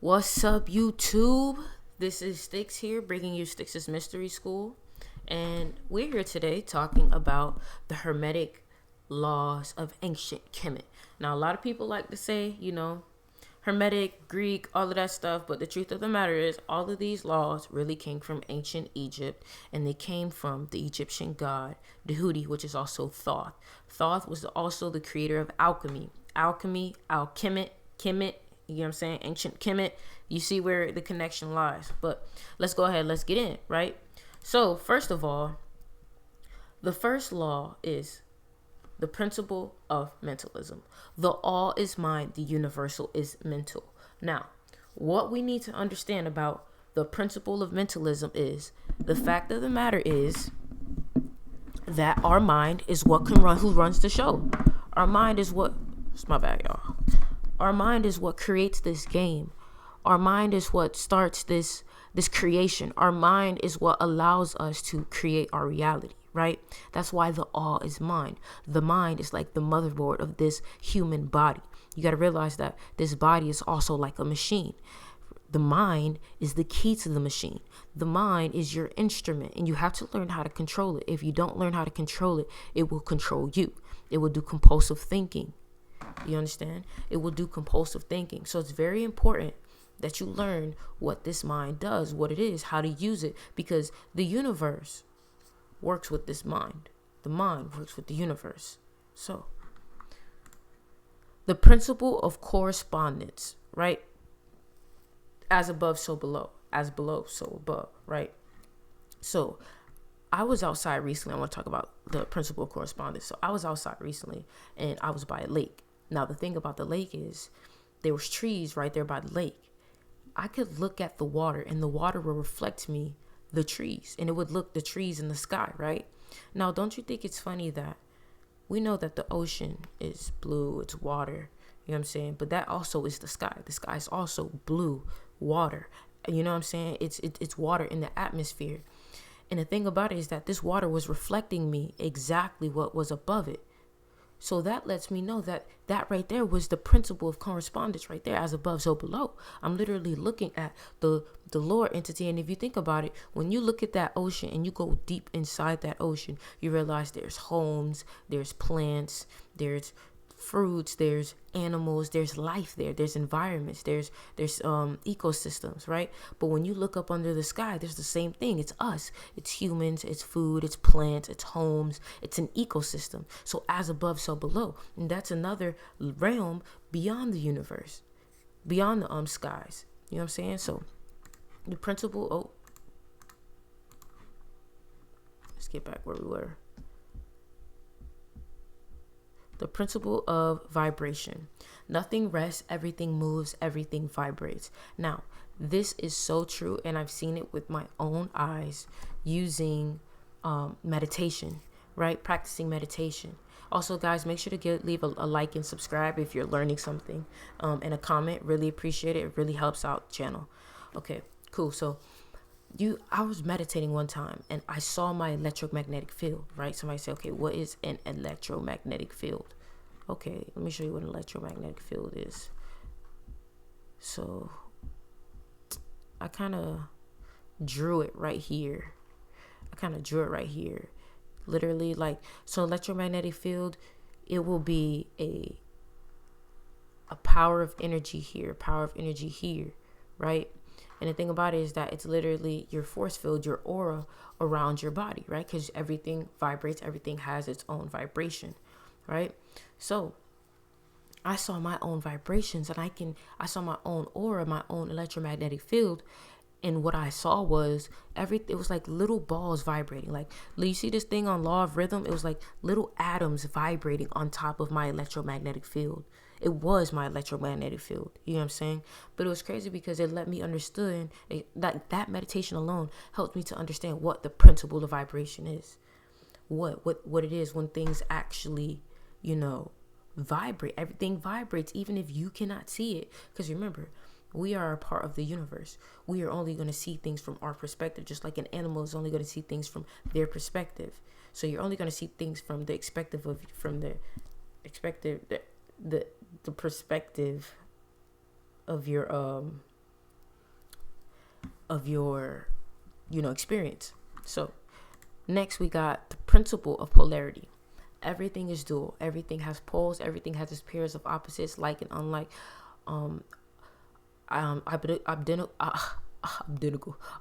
What's up, YouTube? This is Styx here, bringing you Styx'S Mystery School. And we're here today talking about the Hermetic laws of ancient Kemet. Now, a lot of people like to say, Hermetic, Greek, all of that stuff. But the truth of the matter is, all of these laws really came from ancient Egypt. And they came from the Egyptian god, Dehudi, which is also Thoth. Thoth was also the creator of alchemy. Kemet, you know what I'm saying? Ancient Kemet. You see where the connection lies. But let's go ahead. Let's get in, right? So, first of all, the first law is the principle of mentalism. The all is mind, the universal is mental. Now, what we need to understand about the principle of mentalism is the fact of the matter is that our mind is what can run, who runs the show. Our mind is what, it's my bad, y'all. Our mind is what creates this game. Our mind is what starts this creation. Our mind is what allows us to create our reality, right? That's why the all is mind. The mind is like the motherboard of this human body. You got to realize that this body is also like a machine. The mind is the key to the machine. The mind is your instrument, and you have to learn how to control it. If you don't learn how to control it, it will control you. It will do compulsive thinking. You understand? It will do compulsive thinking. So it's very important that you learn what this mind does, what it is, how to use it, because the universe works with this mind. The mind works with the universe. So the principle of correspondence, right? As above, so below. As below, so above, right? So I was outside recently. I want to talk about the principle of correspondence. So I was outside recently and I was by a lake. Now, the thing about the lake is there was trees right there by the lake. I could look at the water and the water will reflect me the trees, and it would look the trees in the sky, right? Now, don't you think it's funny that we know that the ocean is blue, it's water, you know what I'm saying? But that also is the sky. The sky is also blue, water. You know what I'm saying? It's water in the atmosphere. And the thing about it is that this water was reflecting me exactly what was above it. So that lets me know that right there was the principle of correspondence right there, as above, so below. I'm literally looking at the lower entity. And if you think about it, when you look at that ocean and you go deep inside that ocean, you realize there's homes, there's plants, there's fruits, there's animals, there's life there, there's environments, there's ecosystems, right? But when you look up under the sky, there's the same thing. It's us, it's humans, it's food, it's plants, it's homes, it's an ecosystem. So as above, so below. And that's another realm beyond the universe, beyond the skies. You know what I'm saying? So the principle, let's get back where we were. The principle of vibration. Nothing rests, everything moves, everything vibrates. Now, this is so true, and I've seen it with my own eyes using meditation, right? Practicing meditation. Also, guys, make sure to leave a like and subscribe if you're learning something, and a comment. Really appreciate it. It really helps out the channel. Okay, cool. So I was meditating one time and I saw my electromagnetic field, right? Somebody said, okay, what is an electromagnetic field? Okay, let me show you what an electromagnetic field is. So I kind of drew it right here. Literally, like, so electromagnetic field, it will be a power of energy here, right? And the thing about it is that it's literally your force field, your aura around your body, right? Because everything vibrates, everything has its own vibration, right? So I saw my own vibrations, and I saw my own aura, my own electromagnetic field. And what I saw was it was like little balls vibrating. Like, you see this thing on Law of Rhythm? It was like little atoms vibrating on top of my electromagnetic field. It was my electromagnetic field. You know what I'm saying? But it was crazy because it let me understand that meditation alone helped me to understand what the principle of vibration is. What it is when things actually, vibrate. Everything vibrates, even if you cannot see it. Because remember, we are a part of the universe. We are only going to see things from our perspective, just like an animal is only going to see things from their perspective. So you're only going to see things from the perspective of your of your, experience. So next we got the principle of polarity. Everything is dual. Everything has poles. Everything has its pairs of opposites, like and unlike. Um, identical.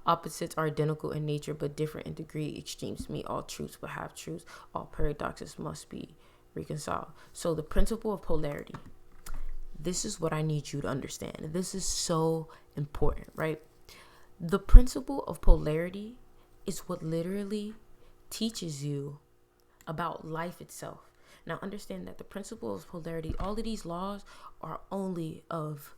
Opposites are identical in nature, but different in degree. Extremes meet all truths, but half truths. All paradoxes must be reconciled. So the principle of polarity. This is what I need you to understand. This is so important, right? The principle of polarity is what literally teaches you about life itself. Now understand that the principle of polarity, all of these laws are only of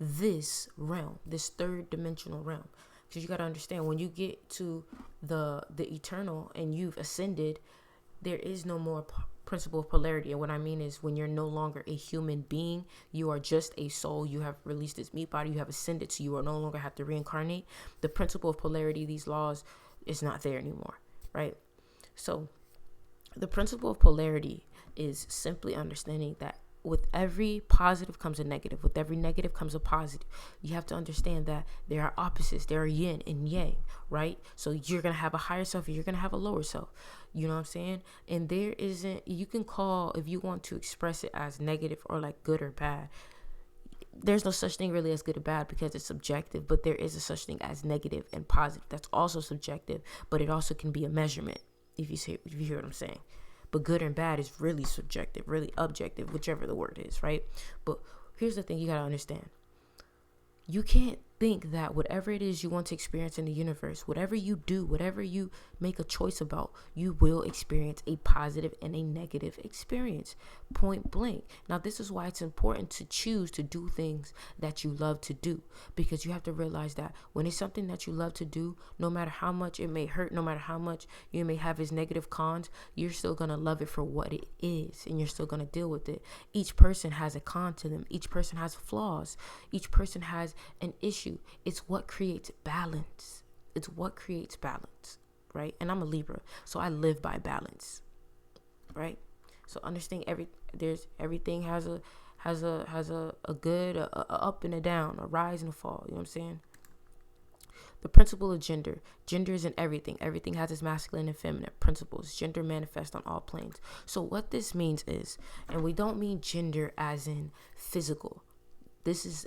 this realm, this third dimensional realm. Because you got to understand, when you get to the eternal and you've ascended, there is no more principle of polarity. And what I mean is, when you're no longer a human being, you are just a soul. You have released this meat body, you have ascended, so you are no longer have to reincarnate. The principle of polarity, these laws, is not there anymore, right? So the principle of polarity is simply understanding that with every positive comes a negative. With every negative comes a positive. You have to understand that there are opposites. There are yin and yang, right? So you're going to have a higher self and you're going to have a lower self. You know what I'm saying? And there isn't, you can call, if you want to express it as negative or like good or bad, there's no such thing really as good or bad because it's subjective, but there is a such thing as negative and positive. That's also subjective, but it also can be a measurement, if you hear what I'm saying. But good and bad is really subjective, really objective, whichever the word is, right? But here's the thing you got to understand. You can't think that whatever it is you want to experience in the universe, whatever you do, whatever you make a choice about, you will experience a positive and a negative experience, point blank. Now, this is why it's important to choose to do things that you love to do, because you have to realize that when it's something that you love to do, no matter how much it may hurt, no matter how much you may have its negative cons, you're still going to love it for what it is, and you're still going to deal with it. Each person has a con to them. Each person has flaws. Each person has an issue. It's what creates balance. It's what creates balance, right? And I'm a Libra, so I live by balance, right? So understand everything has a good, a up and a down, a rise and a fall. You know what I'm saying? The principle of gender. Gender is in everything. Everything has its masculine and feminine principles. Gender manifests on all planes. So what this means is, and we don't mean gender as in physical. This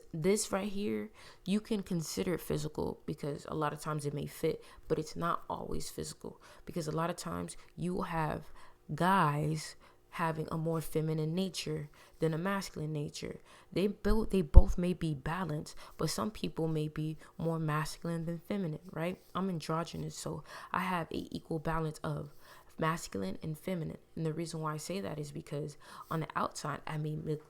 right here, you can consider it physical because a lot of times it may fit, but it's not always physical, because a lot of times you will have guys having a more feminine nature than a masculine nature. They both may be balanced, but some people may be more masculine than feminine, right? I'm androgynous, so I have a equal balance of masculine and feminine. And the reason why I say that is because on the outside, I may look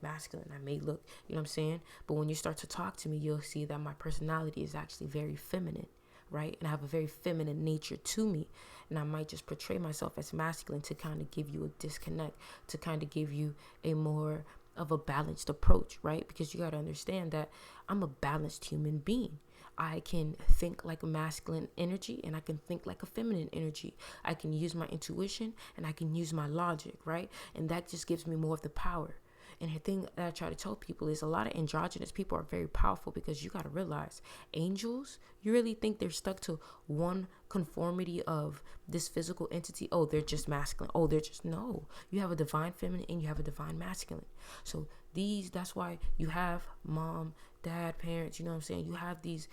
masculine. I may look, you know what I'm saying? But when you start to talk to me, you'll see that my personality is actually very feminine, right? And I have a very feminine nature to me. And I might just portray myself as masculine to kind of give you a disconnect, to kind of give you a more of a balanced approach, right? Because you got to understand that I'm a balanced human being. I can think like a masculine energy and I can think like a feminine energy. I can use my intuition and I can use my logic, right? And that just gives me more of the power. And the thing that I try to tell people is a lot of androgynous people are very powerful, because you got to realize angels, you really think they're stuck to one conformity of this physical entity? Oh, they're just masculine. Oh, they're just, no. You have a divine feminine and you have a divine masculine. So that's why you have mom, dad, parents, you know what I'm saying? You have these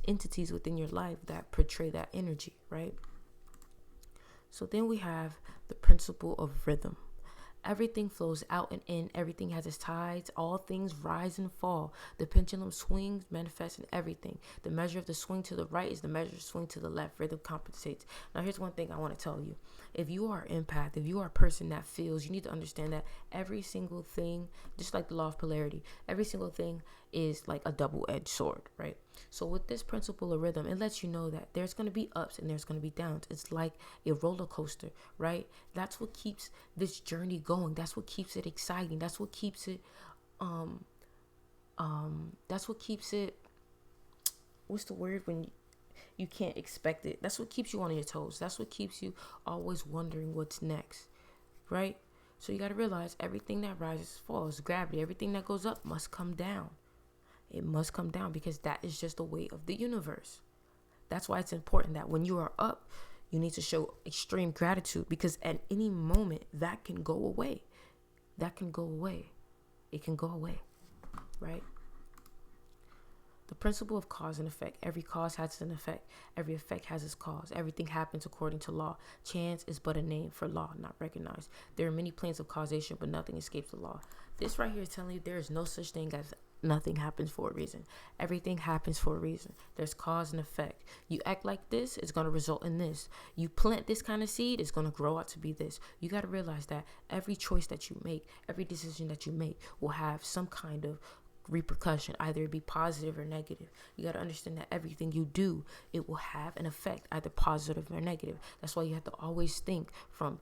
entities within your life that portray that energy, right? So then we have the principle of rhythm. Everything flows out and in. Everything has its tides. All things rise and fall. The pendulum swings, manifests in everything. The measure of the swing to the right is the measure of the swing to the left. Rhythm compensates. Now, here's one thing I want to tell you. If you are an empath, if you are a person that feels, you need to understand that every single thing, just like the law of polarity, every single thing is like a double-edged sword, right? So with this principle of rhythm, it lets you know that there's going to be ups and there's going to be downs. It's like a roller coaster, right? That's what keeps this journey going. That's what keeps it exciting. That's what keeps it, what's the word when you can't expect it? That's what keeps you on your toes. That's what keeps you always wondering what's next, right? So you got to realize everything that rises falls. Gravity. Everything that goes up must come down. It must come down because that is just the way of the universe. That's why it's important that when you are up, you need to show extreme gratitude, because at any moment that can go away. That can go away. It can go away, right? The principle of cause and effect. Every cause has an effect. Every effect has its cause. Everything happens according to law. Chance is but a name for law, not recognized. There are many planes of causation, but nothing escapes the law. This right here is telling you there is no such thing as nothing happens for a reason. Everything happens for a reason. There's cause and effect. You act like this, it's going to result in this. You plant this kind of seed, it's going to grow out to be this. You got to realize that every choice that you make, every decision that you make will have some kind of repercussion, either it be positive or negative. You got to understand that everything you do, it will have an effect, either positive or negative. That's why you have to always think from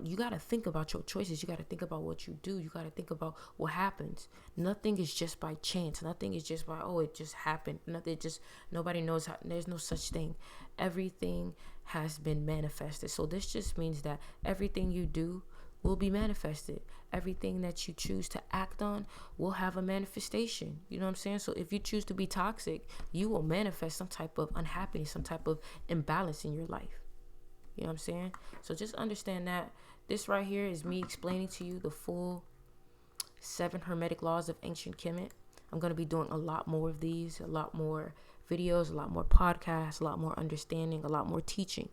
you got to think about your choices. You got to think about what you do. You got to think about what happens. Nothing is just by chance. Nothing is just by, oh, it just happened. Nobody knows how. There's no such thing. Everything has been manifested. So this just means that everything you do will be manifested. Everything that you choose to act on will have a manifestation. You know what I'm saying? So if you choose to be toxic, you will manifest some type of unhappiness, some type of imbalance in your life. You know what I'm saying? So just understand that this right here is me explaining to you the full 7 Hermetic laws of ancient Kemet. I'm going to be doing a lot more of these, a lot more videos, a lot more podcasts, a lot more understanding, a lot more teaching.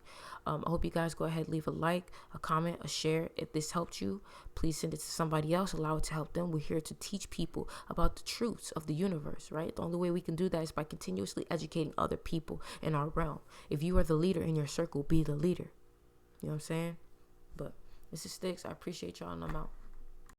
I hope you guys go ahead, leave a like, a comment, a share. If this helped you, please send it to somebody else. Allow it to help them. We're here to teach people about the truths of the universe, right? The only way we can do that is by continuously educating other people in our realm. If you are the leader in your circle, be the leader. You know what I'm saying? But this is Styx. I appreciate y'all, and I'm out.